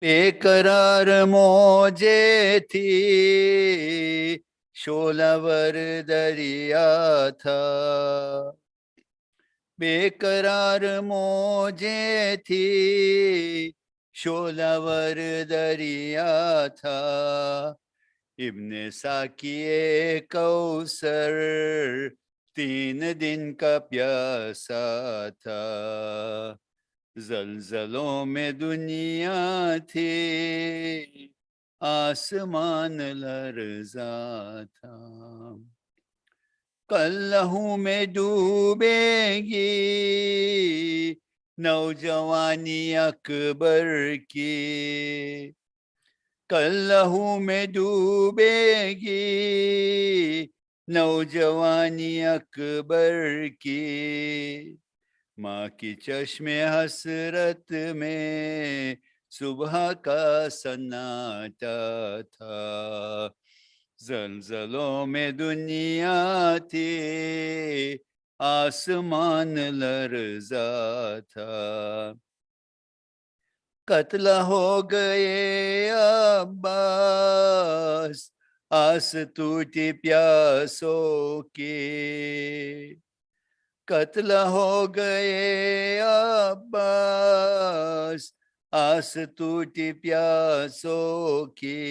બેકરાર મોજેથી શોલાવર દરિયા થા. બેકરાર મોજેથી શોલાવર દરિયા થા. इब्न साकिए कौसर 3 दिन का प्यासा था. زلزلوں میں دنیا تھی آسمان لرزا تھا. کل لہو میں ڈوبے گی نوجوانی اکبر کی. کل لہو میں ڈوبے گی نوجوانی اکبر کی. ماں کی چشم حسرت میں صبح کا سناٹا تھا. زلزلوں میں دنیا تھی آسمان لرزا تھا. قتل ہو گئے عباس آس ٹوٹی پیاسوں کی. قتل ہو گئے عباس آس ٹوٹی پیاسوں کی.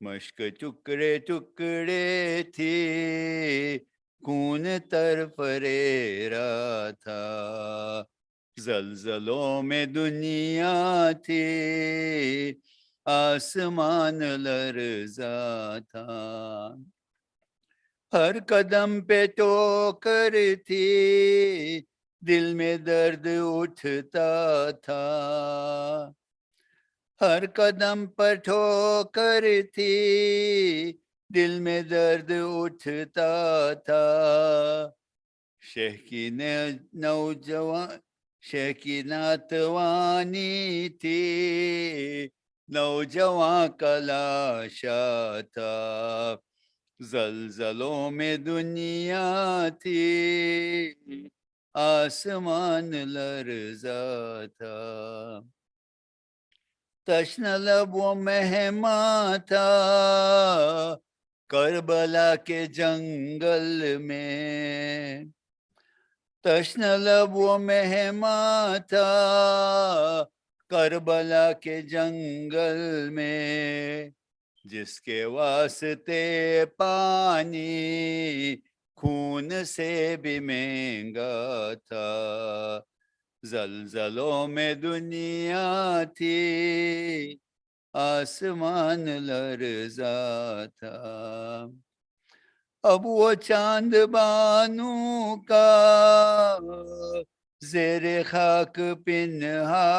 مشک ٹکڑے ٹکڑے تھی خون ترفریرا تھا. زلزلوں میں دنیا تھی آسمان لرزا تھا. ہر قدم پہ ٹوکر تھی دل میں درد اٹھتا تھا. ہر قدم پر ٹھوکر تھی دل میں درد اٹھتا تھا. شیخ کی نوجوان شیخ کی ناتوانی تھی نوجوان کا لاشا تھا. زلزلوں میں دنیا تھی آسمان لرزا تھا. تشن لب وہ مہماں تھا کربلا کے جنگل میں. تشن لب وہ مہماں تھا کربلا کے جنگل میں. جس کے واسطے پانی خون سے بھی مہنگا تھا. زلزلوں میں دنیا تھی آسمان لرزا تھا. اب وہ چاند بانو کا زیر خاک پنہا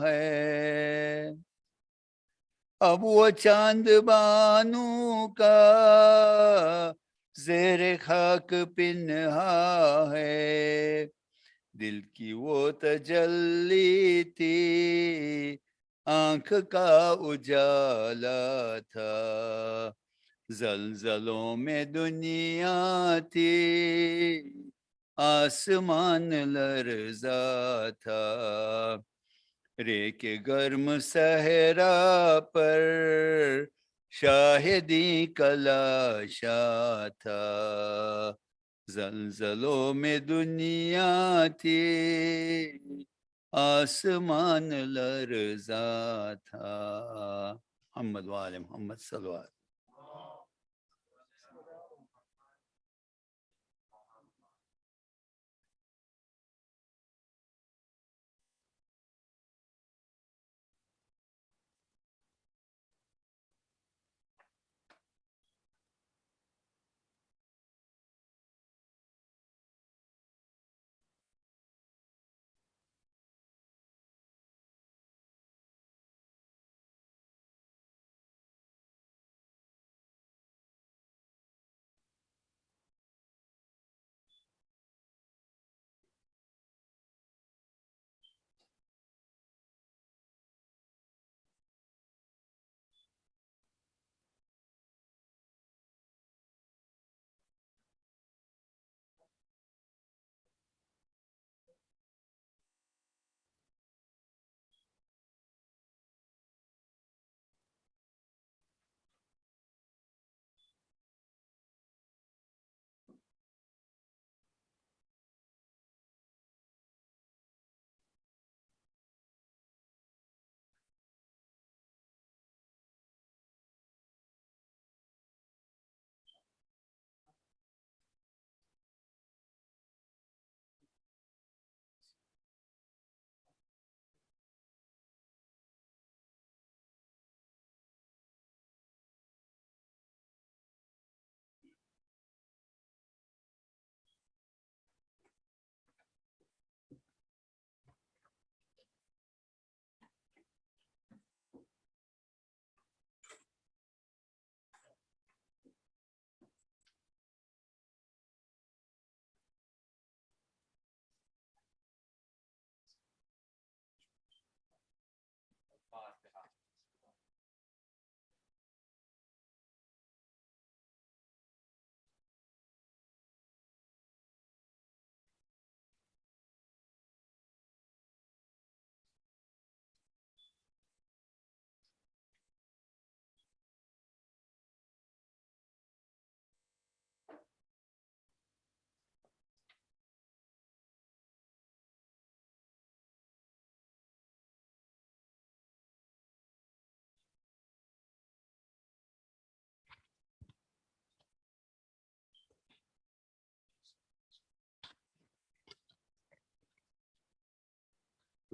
ہے. اب وہ چاند بانو کا زیر خاک پنہا ہے. دل کی وہ تجلی تھی آنکھ کا اجالا تھا. زلزلوں میں دنیا تھی آسمان لرزا تھا. ریک گرم صحرا پر شاہدی کا لاشا تھا. زلزلوں میں دنیا تھی آسمان لرزا تھا. محمد وآل محمد صلی اللہ علیہ وسلم.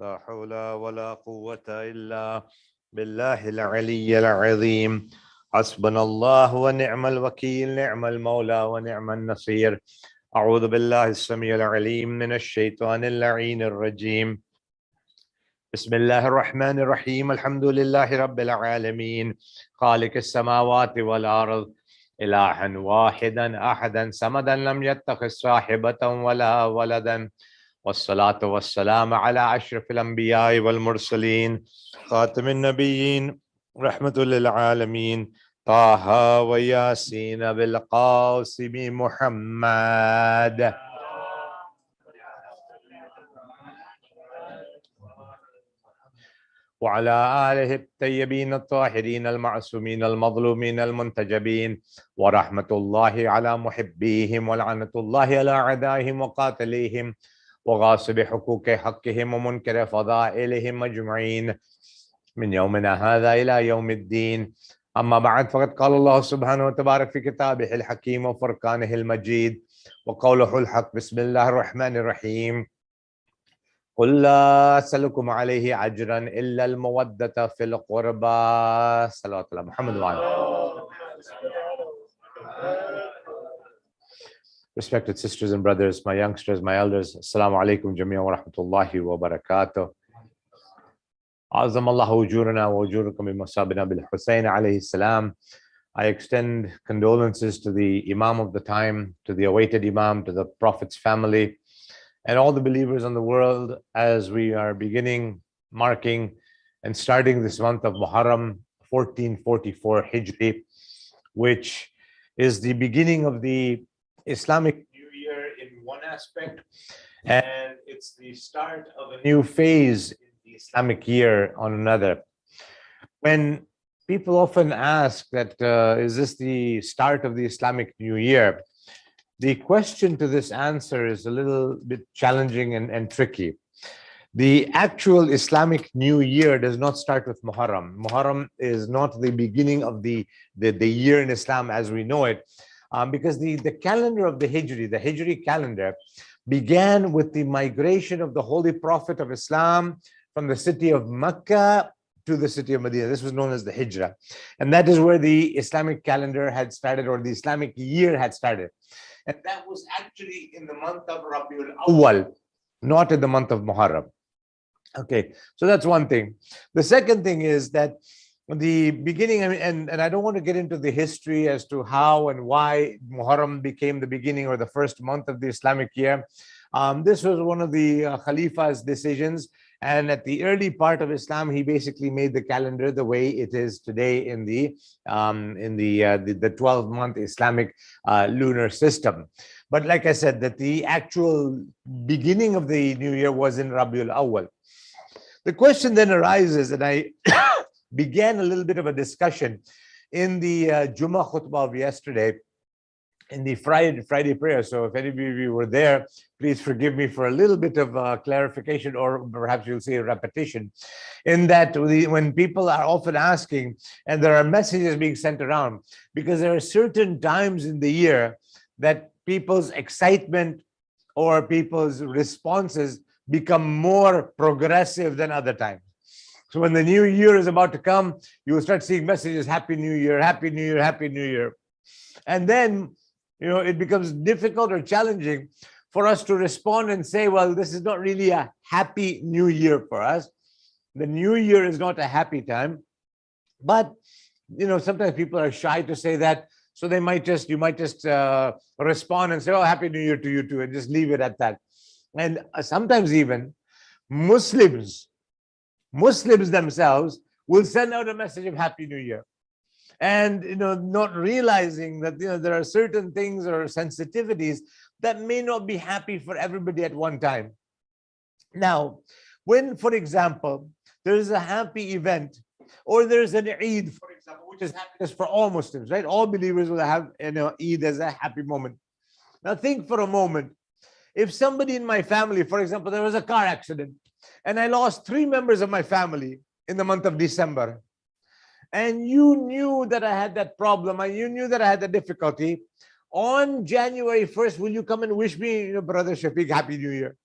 لا حول ولا قوة إلا بالله العلي العظيم. حسبنا الله ونعم الوكيل، نعم المولى ونعم النصير. أعوذ بالله السميع العليم من الشيطان اللعين الرجيم. بسم الله الرحمن الرحيم. الحمد لله رب العالمين، خالق السماوات والأرض، إلها واحدا أحدا صمدا لم يتخذ صاحبة ولا ولدا، والصلاة والسلام على أشرف الأنبياء والمرسلين، خاتم النبيين، رحمة للعالمين، طه وياسين بالقاسم محمد. وعلى آله الطيبين الطاهرين المعصومين المظلومين المنتجبين، ورحمة الله على محبيهم، ولعنة الله على أعدائهم وقاتليهم، وغاصب حقوق حقهم ومنكر فضائلهم أجمعين من يومنا هذا إلى يوم الدين. أما بعد، فقد قال الله سبحانه وتبارك في كتابه الحكيم وفرقانه المجيد وقوله الحق. بسم الله الرحمن الرحيم. قل لا أسألكم عليه أجرا إلا المودة في القربى. صلوات الله محمد وعلى. Respected sisters and brothers, my youngsters, my elders, Assalamu alaikum jami'an wa rahmatullahi wa barakatuh. أعظم الله أجورنا وأجوركم بمصابنا بالحسين عليه السلام. I extend condolences to the Imam of the time, to the awaited Imam, to the Prophet's family, and all the believers in the world as we are beginning, marking, and starting this month of Muharram 1444 Hijri, which is the beginning of the Islamic New Year in one aspect, and it's the start of a new phase in the Islamic year on another. When people often ask that, is this the start of the Islamic New Year? The question to this answer is a little bit challenging and tricky. The actual Islamic New Year does not start with Muharram. Muharram is not the beginning of the year in Islam as we know it, because the calendar of the Hijri calendar, began with the migration of the Holy Prophet of Islam from the city of Mecca to the city of Medina. This was known as the Hijrah. And that is where the Islamic calendar had started, or the Islamic year had started. And that was actually in the month of Rabiul Awwal, not in the month of Muharram. Okay, so that's one thing. The second thing is that the beginning, and I don't want to get into the history as to how and why Muharram became the beginning or the first month of the Islamic year. This was one of the Khalifa's decisions. And at the early part of Islam, he basically made the calendar the way it is today in the 12-month Islamic lunar system. But like I said, that the actual beginning of the new year was in Rabiul Awwal. The question then arises, and I began a little bit of a discussion in the Jummah khutbah of yesterday, in the Friday prayer. So if any of you were there, please forgive me for a little bit of clarification, or perhaps you'll say a repetition, in that when people are often asking, and there are messages being sent around, because there are certain times in the year that people's excitement or people's responses become more progressive than other times. So when the new year is about to come, you will start seeing messages, Happy New Year, Happy New Year, Happy New Year. And then, it becomes difficult or challenging for us to respond and say, well, this is not really a happy new year for us. The new year is not a happy time. But, sometimes people are shy to say that. So you might just respond and say, oh, Happy New Year to you too, and just leave it at that. And sometimes even Muslims themselves will send out a message of Happy New Year. And not realizing that there are certain things or sensitivities that may not be happy for everybody at one time. Now, when, for example, there is a happy event, or there is an Eid, for example, which is happiness for all Muslims, right? All believers will have Eid as a happy moment. Now think for a moment, if somebody in my family, for example, there was a car accident, and I lost 3 members of my family in the month of December, and you knew that I had that problem, and you knew that I had the difficulty, on January 1st, will you come and wish me, brother Shafiq, Happy New Year?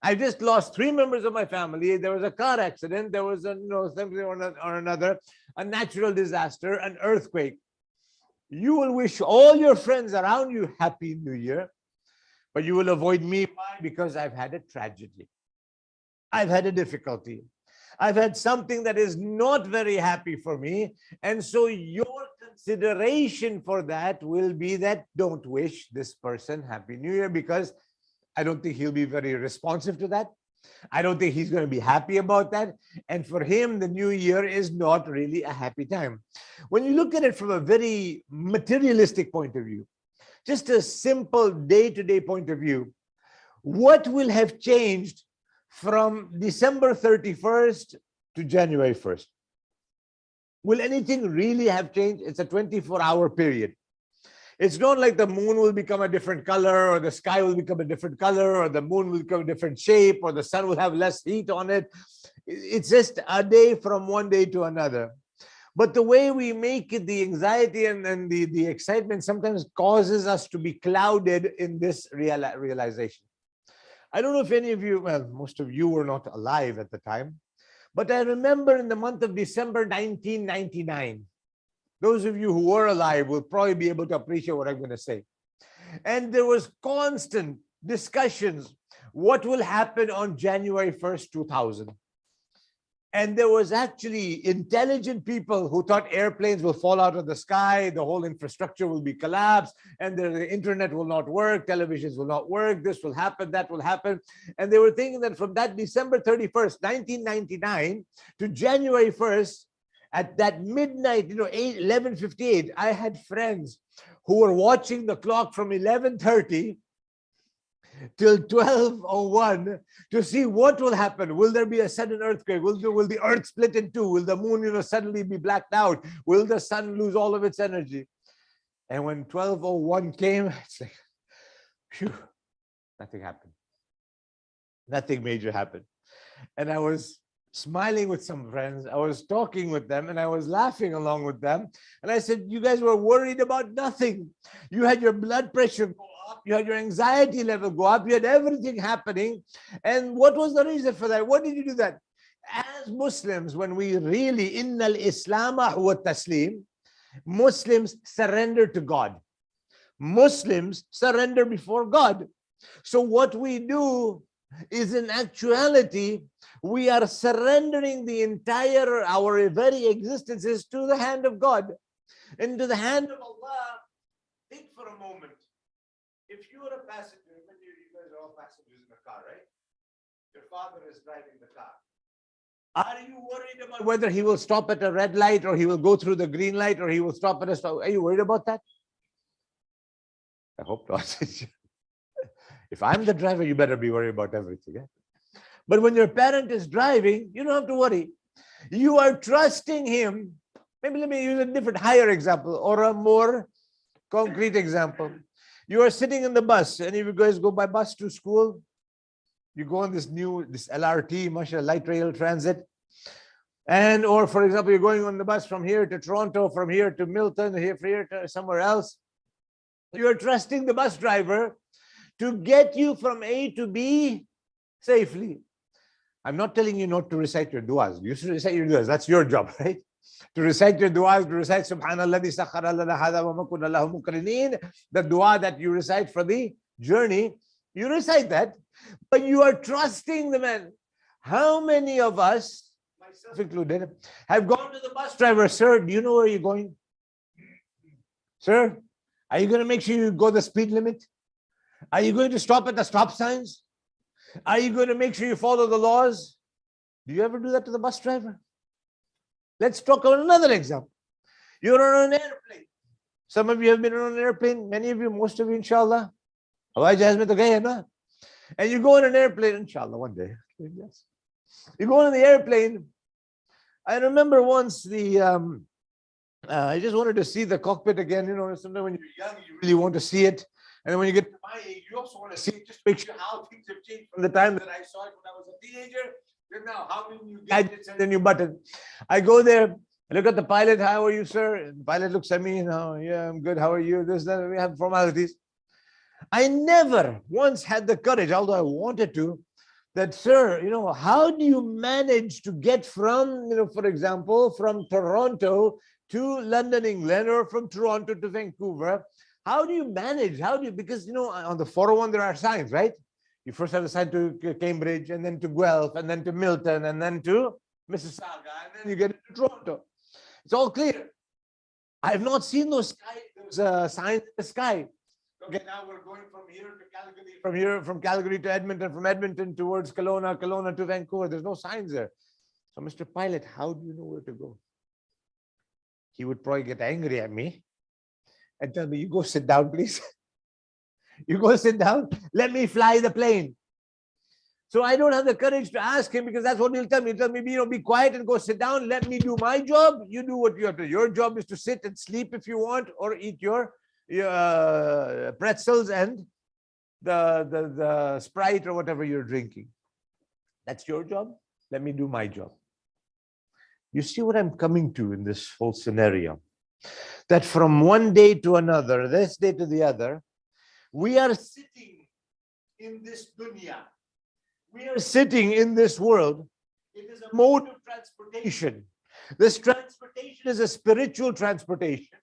I just lost 3 members of my family. There was a car accident. There was something or another, a natural disaster, an earthquake. You will wish all your friends around you Happy New Year, but you will avoid me. Why? Because I've had a tragedy. I've had a difficulty. I've had something that is not very happy for me. And so your consideration for that will be that don't wish this person Happy New Year, because I don't think he'll be very responsive to that. I don't think he's going to be happy about that. And for him, the new year is not really a happy time. When you look at it from a very materialistic point of view, just a simple day-to-day point of view, what will have changed from December 31st to January 1st? Will anything really have changed? It's a 24-hour period. It's not like the moon will become a different color, or the sky will become a different color, or the moon will become a different shape, or the sun will have less heat on it. It's just a day from one day to another. But the way we make it, the anxiety and the excitement sometimes causes us to be clouded in this realization. I don't know if any of you, well, most of you were not alive at the time, but I remember in the month of December 1999, those of you who were alive will probably be able to appreciate what I'm going to say. And there was constant discussions. What will happen on January 1st, 2000? And there was actually intelligent people who thought airplanes will fall out of the sky, the whole infrastructure will be collapsed, and the internet will not work, televisions will not work, this will happen, that will happen. And they were thinking that from that December 31st, 1999 to January 1st, at that midnight, 11:58, I had friends who were watching the clock from 11:30 till 12:01 to see what will happen. Will there be a sudden earthquake? Will the earth split in two? Will the moon, suddenly be blacked out? Will the sun lose all of its energy? And when 12:01 came, it's like, phew, nothing happened. Nothing major happened. And I was smiling with some friends. I was talking with them and I was laughing along with them. And I said, you guys were worried about nothing. You had your blood pressure go up. You had your anxiety level go up. You had everything happening. And what was the reason for that? What did you do that? As Muslims, when we really, innal Islama huwa taslim, Muslims surrender to God. Muslims surrender before God. So what we do is, in actuality, we are surrendering the entire, our very existences to the hand of God. And to the hand of Allah. Think for a moment. If you are a passenger, you guys are all passengers in the car, right? Your father is driving the car. Are you worried about whether he will stop at a red light, or he will go through the green light, or he will stop at a stop? Are you worried about that? I hope not. If I'm the driver, you better be worried about everything. Eh? But when your parent is driving, you don't have to worry. You are trusting him. Maybe let me use a different, higher example, or a more concrete example. You are sitting in the bus. Any of you guys go by bus to school? You go on this LRT, mashallah, light rail transit. And, or for example, you're going on the bus from here to Toronto, from here to Milton, from here to somewhere else. You're trusting the bus driver to get you from A to B safely. I'm not telling you not to recite your du'as. You should recite your du'as. That's your job, right? To recite your du'as, to recite Subhanalladhi sakhara lana hadha wa ma kunna lahu muqrinin, the du'a that you recite for the journey, you recite that, but you are trusting the man. How many of us, myself included, have gone to the bus driver, sir, do you know where you're going? Sir, are you going to make sure you go the speed limit? Are you going to stop at the stop signs? Are you going to make sure you follow the laws? Do you ever do that to the bus driver? Let's talk about another example. You're on an airplane. Some of you have been on an airplane. Many of you, most of you, inshallah. And you go on an airplane, inshallah, one day. Yes. You go on the airplane. I remember once I just wanted to see the cockpit again. Sometimes when you're young, you really want to see it. And when you get to my age, you also want to see it, just make sure how things have changed from the time that I saw it when I was a teenager. Then now, how many new gadgets and a new button. I go there, I look at the pilot, how are you, sir? And the pilot looks at me, yeah, I'm good, how are you? This, that, we have formalities. I never once had the courage, although I wanted to that, sir, how do you manage to get from, for example, from Toronto to London, England, or from Toronto to Vancouver? How do you manage? Because, on the 401, there are signs, right? You first have to sign to Cambridge, and then to Guelph, and then to Milton, and then to Mississauga, and then you get to Toronto. It's all clear. I have not seen those signs in the sky. Okay, now we're going from here to Calgary, from Calgary to Edmonton, from Edmonton towards Kelowna to Vancouver. There's no signs there. So, Mr. Pilot, how do you know where to go? He would probably get angry at me and tell me, you go sit down, please. You go sit down. Let me fly the plane. So I don't have the courage to ask him, because that's what he'll tell me. He'll tell me, be quiet and go sit down. Let me do my job. You do what you have to do. Your job is to sit and sleep if you want, or eat your pretzels and the Sprite or whatever you're drinking. That's your job. Let me do my job. You see what I'm coming to in this whole scenario? That from one day to another, this day to the other, we are sitting in this dunya. We are sitting in this world. It is a mode of transportation. This transportation is a spiritual transportation.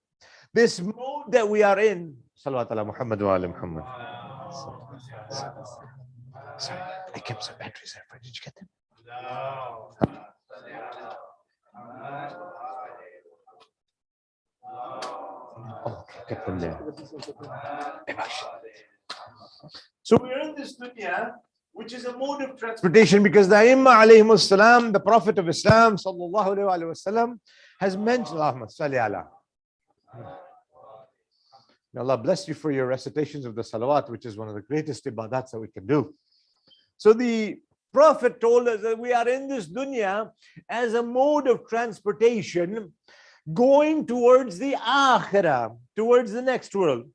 This mode that we are in. Salawat ala Muhammad wa ala Muhammad. Sorry, I kept some batteries there. Did you get them? No. Oh, okay, kept them there. So we are in this dunya, which is a mode of transportation, because the Aimma alayhimus salam, the Prophet of Islam, sallallahu alayhi wa sallam, has mentioned, Allahumma salli ala. May Allah bless you for your recitations of the salawat, which is one of the greatest ibadats that we can do. So the Prophet told us that we are in this dunya as a mode of transportation going towards the akhirah, towards the next world.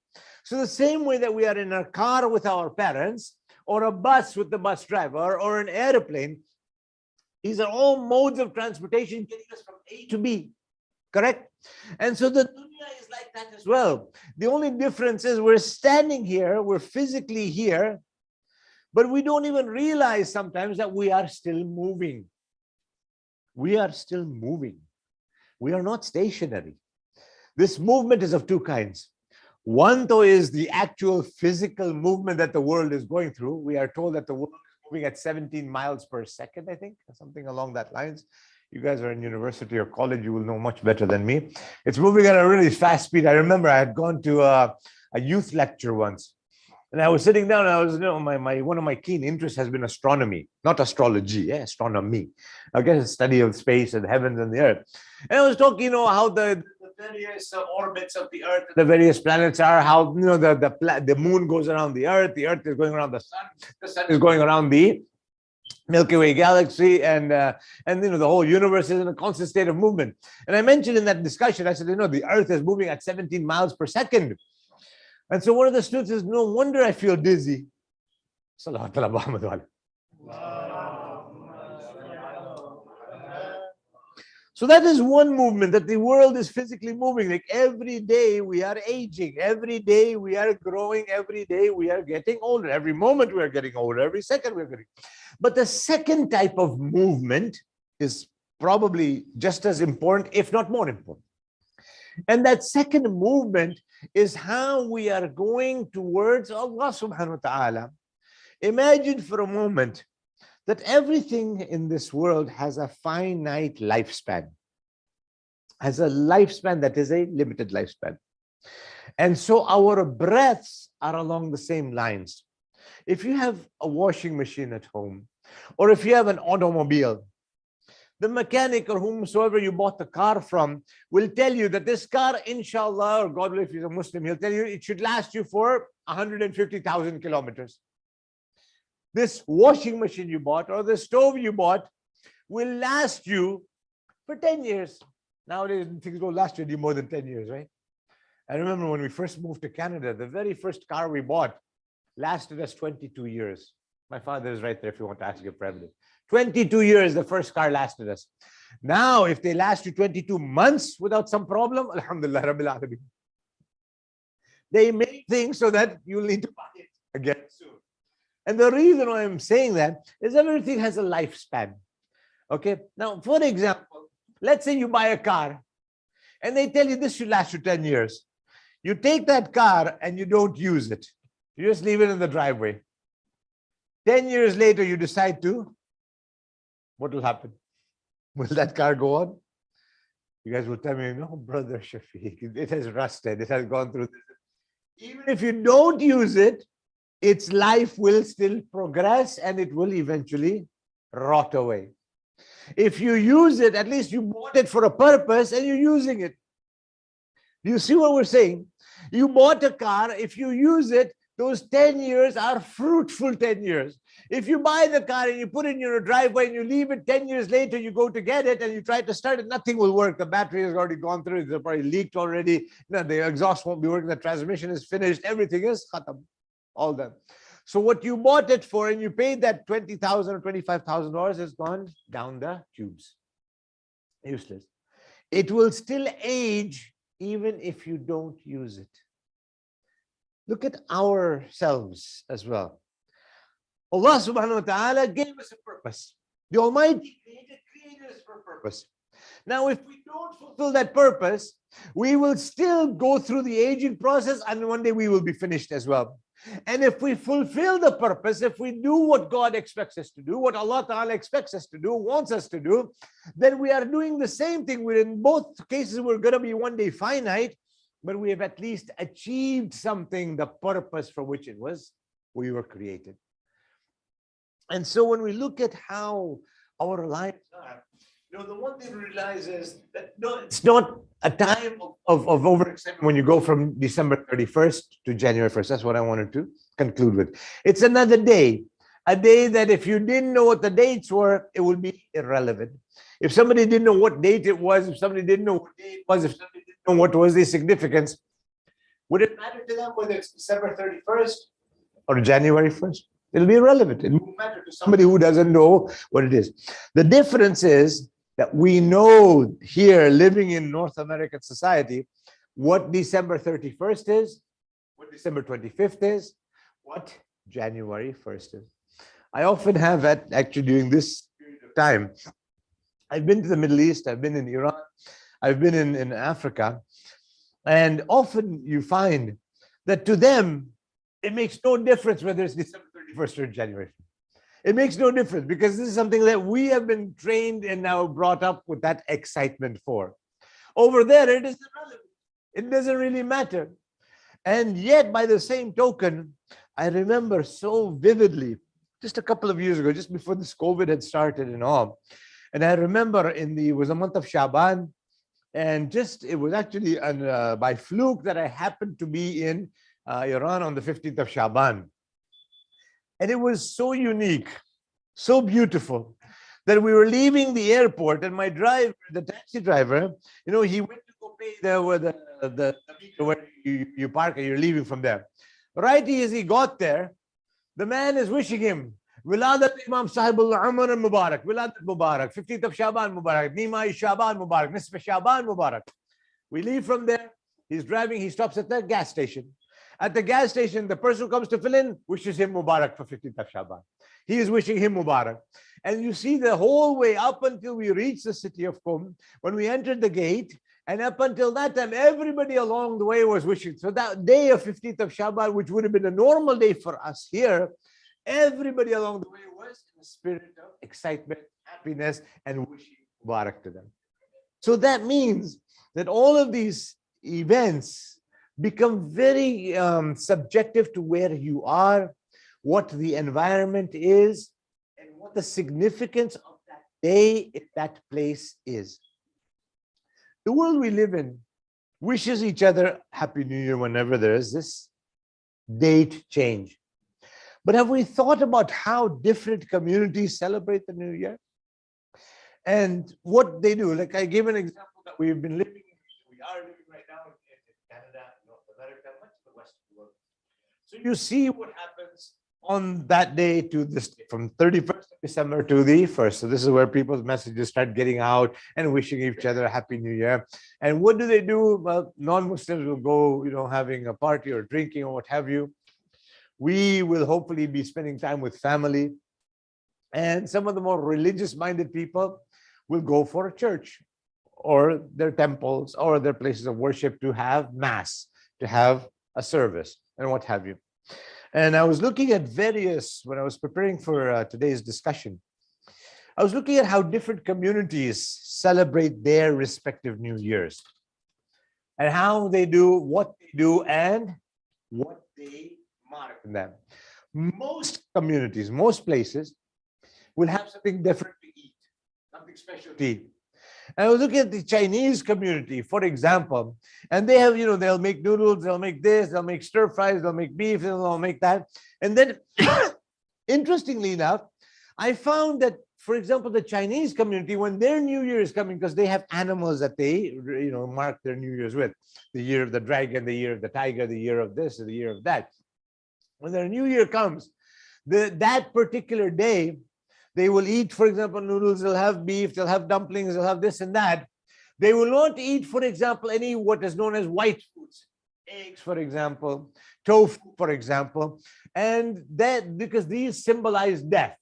So the same way that we are in a car with our parents, or a bus with the bus driver, or an airplane, these are all modes of transportation getting us from A to B. Correct? And so the dunya is like that as well. The only difference is we're standing here, we're physically here, but we don't even realize sometimes that we are still moving. We are still moving. We are not stationary. This movement is of two kinds. One, though, is the actual physical movement that the world is going through. We are told that the world is moving at 17 miles per second, I think, something along that lines. You guys are in university or college, you will know much better than me. It's moving at a really fast speed. I remember I had gone to a youth lecture once, and I was sitting down, and I was, one of my keen interests has been astronomy, not astrology, astronomy. I guess the study of space and the heavens and the earth. And I was talking, how the various orbits of the earth, the various planets are, how the moon goes around the earth is going around the sun is going around the Milky Way galaxy, and the whole universe is in a constant state of movement. And I mentioned in that discussion, I said, the earth is moving at 17 miles per second. And so one of the students says, no wonder I feel dizzy. So that is one movement, that the world is physically moving. Like every day we are aging, every day we are growing, every day we are getting older. Every moment we are getting older, every second we are getting. But the second type of movement is probably just as important, if not more important. And that second movement is how we are going towards Allah subhanahu wa ta'ala. Imagine for a moment that everything in this world has a finite lifespan, has a lifespan that is a limited lifespan. And so our breaths are along the same lines. If you have a washing machine at home, or if you have an automobile, the mechanic or whomsoever you bought the car from will tell you that this car, inshallah, or God willing, if he's a Muslim, he'll tell you it should last you for 150,000 kilometers. This washing machine you bought or the stove you bought will last you for 10 years. Nowadays, things don't last you any more than 10 years, right? I remember when we first moved to Canada, the very first car we bought lasted us 22 years. My father is right there if you want to ask him for evidence. 22 years, the first car lasted us. Now, if they last you 22 months without some problem, alhamdulillah, rabbil alameen. They make things so that you'll need to buy it again soon. And the reason why I'm saying that is everything has a lifespan. Okay. Now, for example, let's say you buy a car and they tell you this should last you 10 years. You take that car and you don't use it. You just leave it in the driveway. 10 years later, you decide to, what will happen? Will that car go on? You guys will tell me, no, brother Shafiq, it has rusted. It has gone through this. Even if you don't use it, its life will still progress and it will eventually rot away. If you use it, at least you bought it for a purpose and you're using it. Do you see what we're saying? You bought a car. If you use it, those 10 years are fruitful 10 years. If you buy the car and you put it in your driveway and you leave it 10 years later, you go to get it and you try to start it, nothing will work. The battery has already gone through. It's probably leaked already. The exhaust won't be working. The transmission is finished. Everything is khatam. All done. So what you bought it for and you paid that $20,000 or $25,000 has gone down the tubes. Useless. It will still age even if you don't use it. Look at ourselves as well. Allah subhanahu wa ta'ala gave us a purpose. The Almighty created us for a purpose. Now, if we don't fulfill that purpose, we will still go through the aging process and one day we will be finished as well. And if we fulfill the purpose, if we do what God expects us to do, what Allah Ta'ala expects us to do, wants us to do, then we are doing the same thing. We're in both cases, we're going to be one day finite, but we have at least achieved something, the purpose for which we were created. And so when we look at how our lives are, the one thing we realize is that no, it's not a time of overexcitement when you go from December 31st to January 1st. That's what I wanted to conclude with. It's another day, a day that if you didn't know what the dates were, it would be irrelevant. If somebody didn't know what date it was, if somebody didn't know what day it was, if somebody didn't know what was the significance, would it matter to them whether it's December 31st or January 1st? It'll be irrelevant. It won't matter to somebody who doesn't know what it is. The difference is that we know here, living in North American society, what December 31st is, what December 25th is, what January 1st is. I often have actually during this period of time, I've been to the Middle East, I've been in Iran, I've been in Africa, and often you find that to them, it makes no difference whether it's December 31st or January 1st. It makes no difference because this is something that we have been trained and now brought up with that excitement for. Over there, it is irrelevant. It doesn't really matter. And yet, by the same token, I remember so vividly, just a couple of years ago, just before this COVID had started and all, and I remember it was a month of Shaban, and it was actually by fluke that I happened to be in Iran on the 15th of Shaban. And it was so unique, so beautiful, that we were leaving the airport and my driver, the taxi driver, he went to go pay the where you park and you're leaving from there. Right as he got there, the man is wishing him, Wiladat Imam Sahib al-Umar Mubarak, Wiladat Mubarak, 15th of Shaban Mubarak, Nima Shaban Mubarak, Nisfa Shaban Mubarak. We leave from there, he's driving, he stops at the gas station. At the gas station, the person who comes to fill in wishes him Mubarak for 15th of Shaban. He is wishing him Mubarak. And you see the whole way up until we reach the city of Qum, when we entered the gate, and up until that time, everybody along the way was wishing. So that day of 15th of Shaban, which would have been a normal day for us here, everybody along the way was in a spirit of excitement, happiness, and wishing Mubarak to them. So that means that all of these events become very subjective to where you are, what the environment is, and what the significance of that day in that place is. The world we live in wishes each other Happy New Year whenever there is this date change. But have we thought about how different communities celebrate the New Year? And what they do? Like I gave an example that we are living right now in Canada, North America, much of the Western world. So you see what happens on that day to this from 31st of December to the 1st. So this is where people's messages start getting out and wishing each other a Happy New Year. And what do they do? Well, non-Muslims will go, having a party or drinking or what have you. We will hopefully be spending time with family. And some of the more religious-minded people will go for a church or their temples or their places of worship to have mass, to have a service, and what have you. And I was looking at when I was preparing for today's discussion, I was looking at how different communities celebrate their respective New Years and how they do what they do and what they mark in them. Most communities, most places will have something different to eat, something special to eat. And I was looking at the Chinese community, for example, and they have, they'll make noodles, they'll make this, they'll make stir fries, they'll make beef, they'll make that. And then, interestingly enough, I found that, for example, the Chinese community, when their New Year is coming, because they have animals that they, mark their New Year's with, the year of the dragon, the year of the tiger, the year of this, the year of that. When their New Year comes, that particular day, they will eat, for example, noodles, they'll have beef, they'll have dumplings, they'll have this and that. They will not eat, for example, any what is known as white foods, eggs, for example, tofu, for example, and that because these symbolize death.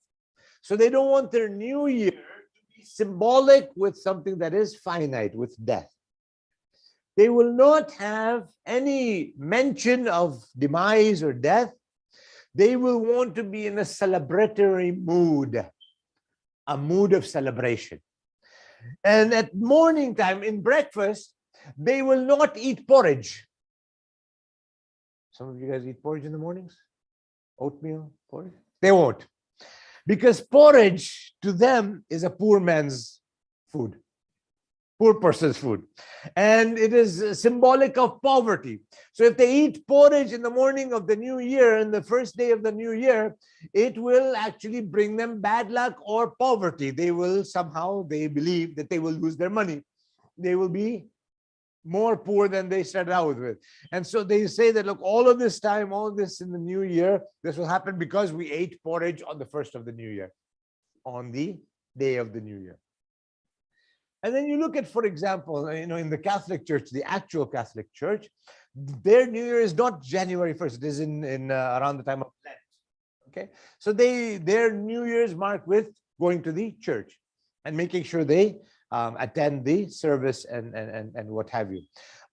So they don't want their New Year to be symbolic with something that is finite, with death. They will not have any mention of demise or death. They will want to be in a celebratory mood, a mood of celebration. And at morning time, in breakfast, they will not eat porridge. Some of you guys eat porridge in the mornings? Oatmeal, porridge? They won't. Because porridge to them is a poor man's food, poor person's food. And it is symbolic of poverty. So if they eat porridge in the morning of the new year, and the first day of the new year, it will actually bring them bad luck or poverty. They will somehow, they believe that they will lose their money. They will be more poor than they started out with. And so they say that, look, all of this time, all this in the new year, this will happen because we ate porridge on the first of the new year, on the day of the new year. And then you look at, for example, in the Catholic Church, the actual Catholic Church, their New Year is not January 1st. It is in around the time of Lent. Okay, so their New Year is marked with going to the church and making sure they attend the service and what have you.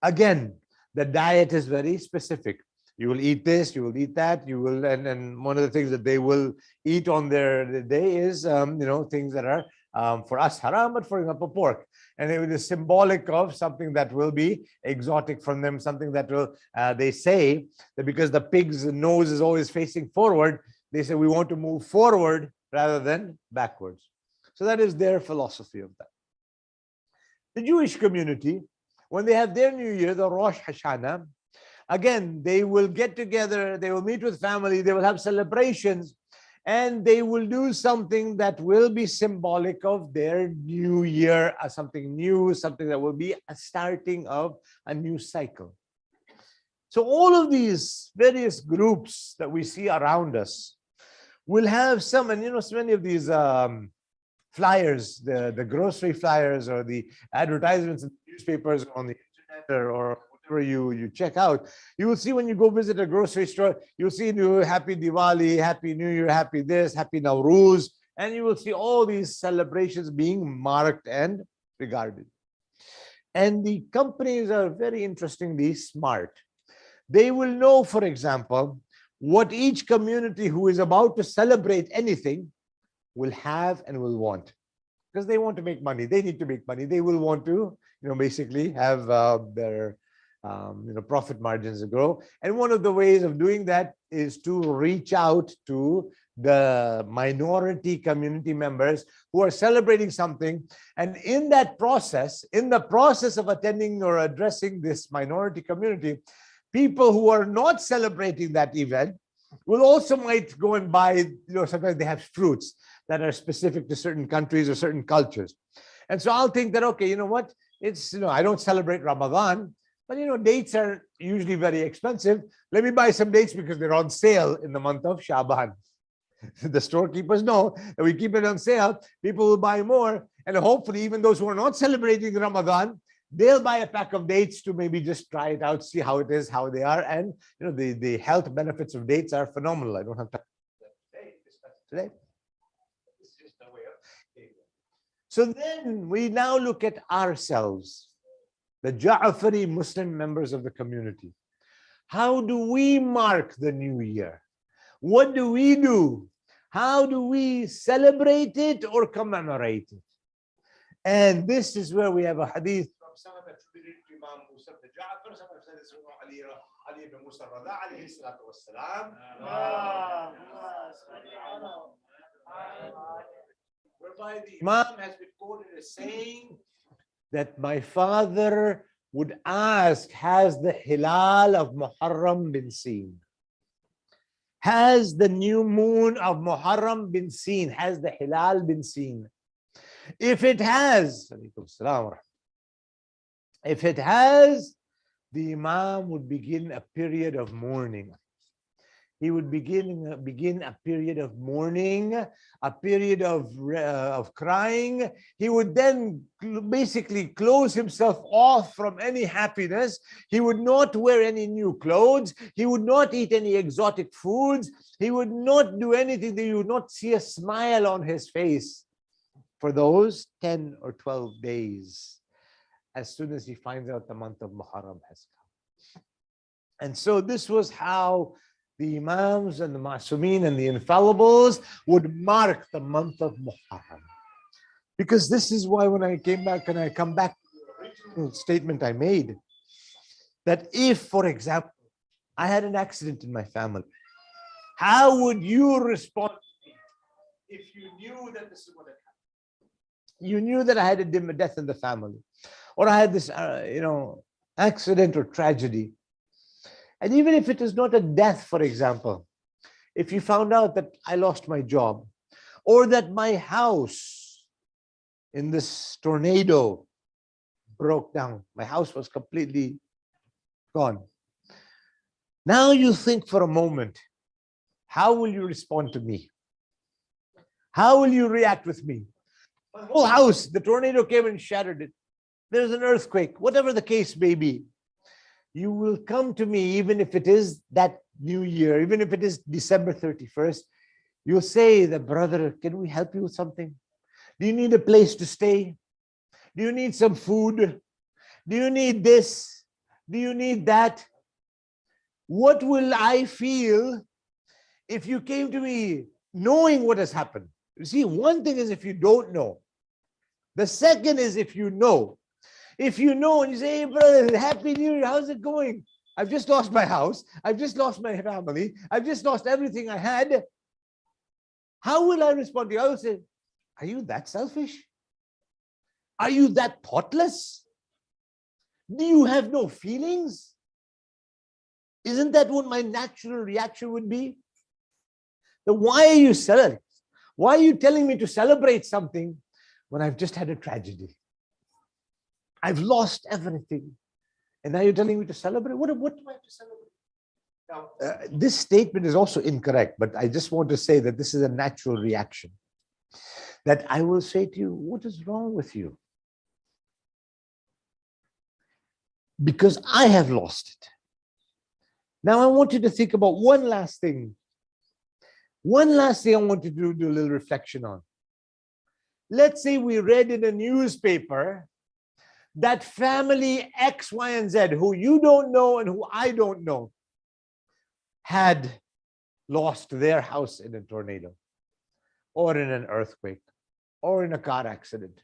Again, the diet is very specific. You will eat this, you will eat that, you will, and one of the things that they will eat on their day is, things that are for us haram, but for example, pork. And it is symbolic of something that will be exotic from them, something that will, they say that because the pig's nose is always facing forward, they say we want to move forward rather than backwards. So that is their philosophy of that. The Jewish community, when they have their New Year, the Rosh Hashanah, again, they will get together, they will meet with family, they will have celebrations, and they will do something that will be symbolic of their new year, something new, something that will be a starting of a new cycle. So all of these various groups that we see around us will have some, and so many of these flyers, the grocery flyers or the advertisements in the newspapers or on the internet or whatever you check out, you will see when you go visit a grocery store, you'll see Happy Diwali, Happy New Year, Happy this, Happy Nowruz, and you will see all these celebrations being marked and regarded. And the companies are very interestingly smart. They will know, for example, what each community who is about to celebrate anything will have and will want, because they want to make money. They need to make money. They will want to, basically have their profit margins grow. And one of the ways of doing that is to reach out to the minority community members who are celebrating something. And in that process, in the process of attending or addressing this minority community, people who are not celebrating that event will also might go and buy, sometimes they have fruits that are specific to certain countries or certain cultures. And so I'll think that, okay, you know what? It's, I don't celebrate Ramadan, but, dates are usually very expensive. Let me buy some dates because they're on sale in the month of Shaban. The storekeepers know that we keep it on sale. People will buy more. And hopefully, even those who are not celebrating Ramadan, They'll buy a pack of dates to maybe just try it out, see how it is, how they are. And the health benefits of dates are phenomenal. I don't have time today. This is just a way of. So then we now look at ourselves, the Ja'fari Muslim members of the community. How do we mark the new year? What do we do? How do we celebrate it or commemorate it? And this is where we have a hadith from some of the Imam Musa ibn Ja'far, some have said it's from Ali ibn Musa al-Rada alayhi salatu wassalam, whereby the Imam has been quoted as saying that my father would ask, has the Hilal of Muharram been seen? Has the new moon of Muharram been seen? Has the Hilal been seen? If it has, the Imam would begin a period of mourning. He would begin a period of mourning, a period of crying. He would then basically close himself off from any happiness. He would not wear any new clothes. He would not eat any exotic foods. He would not do anything that you would not see a smile on his face for those 10 or 12 days, as soon as he finds out the month of Muharram has come. And so this was how the Imams and the Ma'sumin and the Infallibles would mark the month of Muharram. Because this is why when I came back and I come back to the original statement I made, that if, for example, I had an accident in my family, how would you respond to me if you knew that this is what had happened? You knew that I had a death in the family, or I had this, accident or tragedy. And even if it is not a death, for example, if you found out that I lost my job, or that my house in this tornado broke down, my house was completely gone. Now you think for a moment, how will you respond to me? How will you react with me? My whole house, the tornado came and shattered it. There's an earthquake, whatever the case may be. You will come to me, even if it is that new year, even if it is December 31st, you'll say, the brother, can we help you with something? Do you need a place to stay? Do you need some food? Do you need this? Do you need that? What will I feel if you came to me knowing what has happened? You see, one thing is if you don't know. The second is if you know. If you know and you say, hey, brother, Happy New Year, how's it going? I've just lost my house. I've just lost my family. I've just lost everything I had. How will I respond to you? I will say, are you that selfish? Are you that thoughtless? Do you have no feelings? Isn't that what my natural reaction would be? Then why are you celebrating? Why are you telling me to celebrate something when I've just had a tragedy? I've lost everything. And now you're telling me to celebrate? What do I have to celebrate? Now, this statement is also incorrect, but I just want to say that this is a natural reaction. That I will say to you, what is wrong with you? Because I have lost it. Now I want you to think about one last thing. One last thing I want you to do a little reflection on. Let's say we read in a newspaper that family X, Y, and Z, who you don't know and who I don't know, had lost their house in a tornado, or in an earthquake, or in a car accident.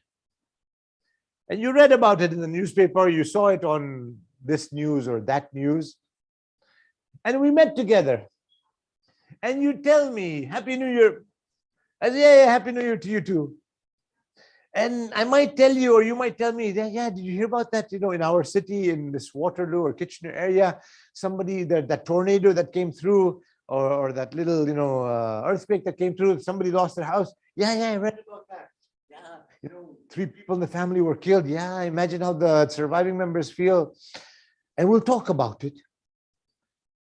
And you read about it in the newspaper, you saw it on this news or that news, and we met together. And you tell me, Happy New Year. I say, yeah, Happy New Year to you too. And I might tell you, or you might tell me, yeah, did you hear about that? You know, in our city, in this Waterloo or Kitchener area, somebody, that tornado that came through, or that little, earthquake that came through, somebody lost their house. Yeah, I read about that. Yeah, 3 people in the family were killed. Yeah, imagine how the surviving members feel. And we'll talk about it.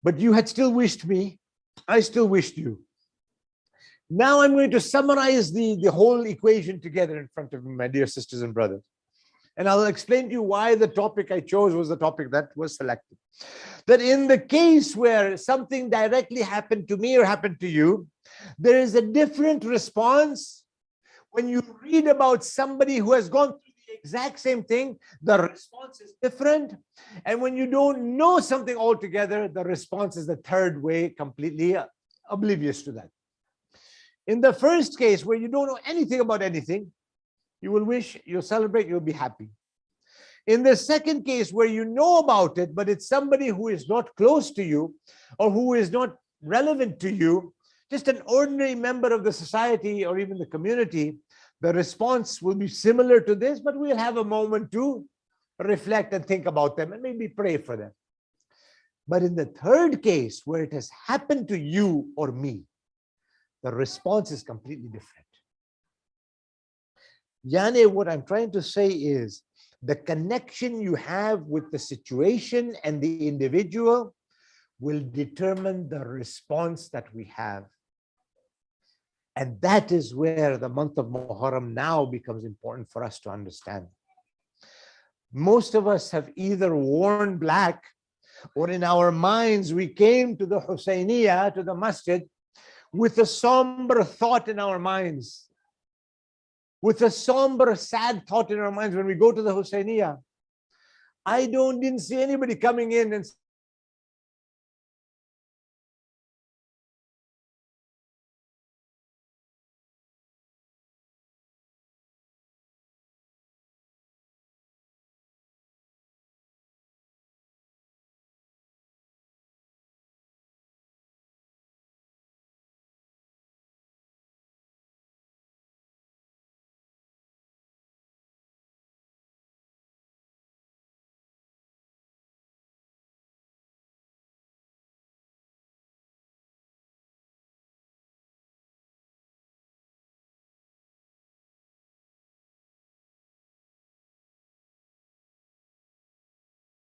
But you had still wished me. I still wished you. Now I'm going to summarize the whole equation together in front of you, my dear sisters and brothers. And I'll explain to you why the topic I chose was the topic that was selected. That in the case where something directly happened to me or happened to you, there is a different response. When you read about somebody who has gone through the exact same thing, the response is different. And when you don't know something altogether, the response is the third way, completely oblivious to that. In the first case, where you don't know anything about anything, you will wish, you'll celebrate, you'll be happy. In the second case, where you know about it, but it's somebody who is not close to you or who is not relevant to you, just an ordinary member of the society or even the community, the response will be similar to this, but we'll have a moment to reflect and think about them and maybe pray for them. But in the third case, where it has happened to you or me, the response is completely different. Yane, what I'm trying to say is the connection you have with the situation and the individual will determine the response that we have. And that is where the month of Muharram now becomes important for us to understand. Most of us have either worn black, or in our minds, we came to the Husayniyah, to the masjid, with a somber thought in our minds, with a somber, sad thought in our minds when we go to the Husayniyah. I didn't see anybody coming in and